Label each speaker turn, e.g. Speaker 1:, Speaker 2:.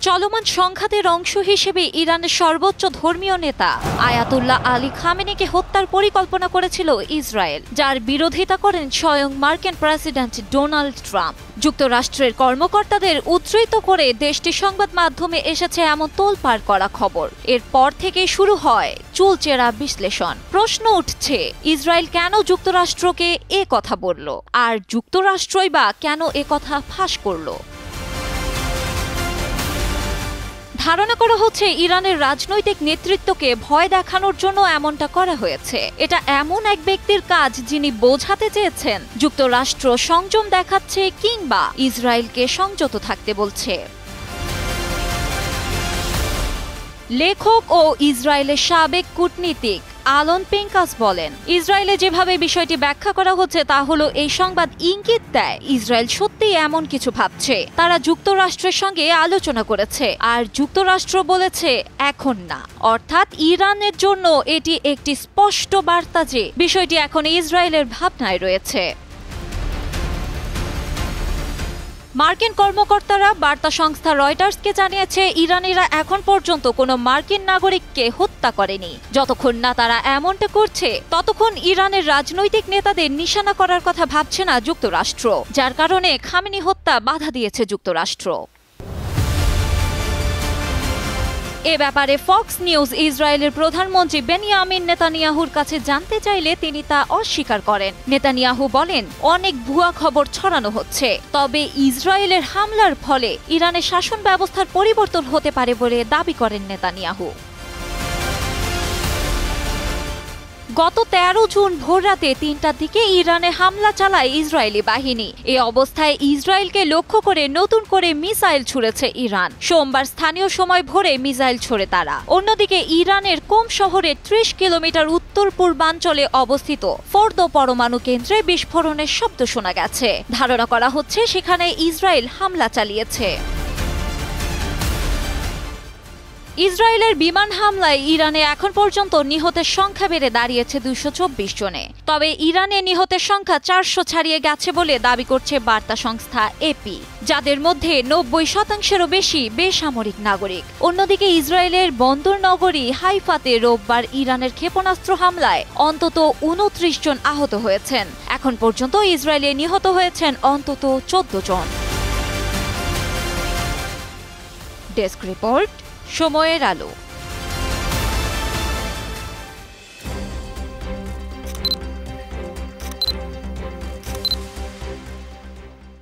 Speaker 1: চলমান সংঘাতের অংশ হিসেবে ইরানের সর্বোচ্চ ধর্মীয় নেতা আয়াতুল্লাহ আলী খামেনিকে হত্যার পরিকল্পনা করেছিল ইসরায়েল, যার বিরোধিতা করেন স্বয়ং মার্কিন প্রেসিডেন্ট ডোনাল্ড ট্রাম্প। যুক্তরাষ্ট্রের কর্মকর্তাদের উদ্ধৃত করে দেশটির সংবাদ মাধ্যমে এসেছে এমন তোলপাড় করা খবর। এরপর থেকে শুরু হয় চুলচেরা বিশ্লেষণ। প্রশ্ন উঠছে, ইসরায়েল কেন যুক্তরাষ্ট্রকে এ কথা বলল, আর যুক্তরাষ্ট্রই বা কেন এ কথা ফাঁস করল? ধারণা করা হচ্ছে ইরানের রাজনৈতিক নেতৃত্বকে ভয় দেখানোর জন্য এমনটা করা হয়েছে। এটা এমন এক ব্যক্তির কাজ যিনি বোঝাতে চেয়েছেন যুক্তরাষ্ট্র সংযম দেখাচ্ছে কিংবা ইসরায়েলকে সংযত থাকতে বলছে। লেখক ও ইসরায়েলের সাবেক কূটনীতিক আলন পিঙ্কাস বলেন, ইসরায়েলে যেভাবে বিষয়টি ব্যাখ্যা করা হচ্ছে তা হলো এই সংবাদ ইঙ্গিত দেয় ইসরায়েল সত্যিই এমন কিছু ভাবছে। তারা যুক্তরাষ্ট্রের সঙ্গে আলোচনা করেছে, আর যুক্তরাষ্ট্র বলেছে এখন না। অর্থাৎ ইরানের জন্য এটি একটি স্পষ্ট বার্তা যে বিষয়টি এখন ইসরায়েলের ভাবনায় রয়েছে। মার্কিন কর্মকর্তারা বার্তা সংস্থা রয়টার্সকে জানিয়েছে, ইরানিরা এখন পর্যন্ত কোনো মার্কিন নাগরিককে হত্যা করেনি। যতক্ষণ না তারা এমনটা করছে ততক্ষণ ইরানের রাজনৈতিক নেতাদের নিশানা করার কথা ভাবছে না যুক্তরাষ্ট্র, যার কারণে খামেনি হত্যা বাধা দিয়েছে যুক্তরাষ্ট্র। এ ব্যাপারে ফক্স নিউজ ইসরায়েলের প্রধানমন্ত্রী বেনিয়ামিন নেতানিয়াহুর কাছে জানতে চাইলে তিনি তা অস্বীকার করেন। নেতানিয়াহু বলেন, অনেক ভুয়া খবর ছড়ানো হচ্ছে, তবে ইসরায়েলের হামলার ফলে ইরানের শাসন ব্যবস্থার পরিবর্তন হতে পারে বলে দাবি করেন নেতানিয়াহু। গত 13 জুন ভোররাতে 3টার দিকে ইরানে হামলা চালায় ইসরায়েলি বাহিনী। এ অবস্থায় ইসরায়েলকে লক্ষ্য করে নতুন করে মিসাইল ছুড়েছে ইরান। সোমবার স্থানীয় সময় ভোরে মিসাইল ছোড়ে তারা। অন্যদিকে ইরানের কোম শহরের 30 কিলোমিটার উত্তর পূর্বাঞ্চলে অবস্থিত ফোর্দো পরমাণু কেন্দ্রে বিস্ফোরণের শব্দ শোনা গেছে। ধারণা করা হচ্ছে সেখানে ইসরায়েল হামলা চালিয়েছে। ইসরায়েলের বিমান হামলায় ইরানে এখন পর্যন্ত নিহতের সংখ্যা বেড়ে দাঁড়িয়েছে 224 জনে। তবে ইরানে নিহতের সংখ্যা 400 ছাড়িয়ে গেছে বলে দাবি করছে বার্তা সংস্থা এপি, যাদের মধ্যে 90%-এরও বেশি বেসামরিক নাগরিক। অন্যদিকে ইসরায়েলের বন্দর নগরী হাইফাতে রোববার ইরানের ক্ষেপণাস্ত্র হামলায় অন্তত 29 জন আহত হয়েছেন। এখন পর্যন্ত ইসরায়েলে নিহত হয়েছেন অন্তত 14 জন। ডেস্ক রিপোর্ট, সময়ের আলো।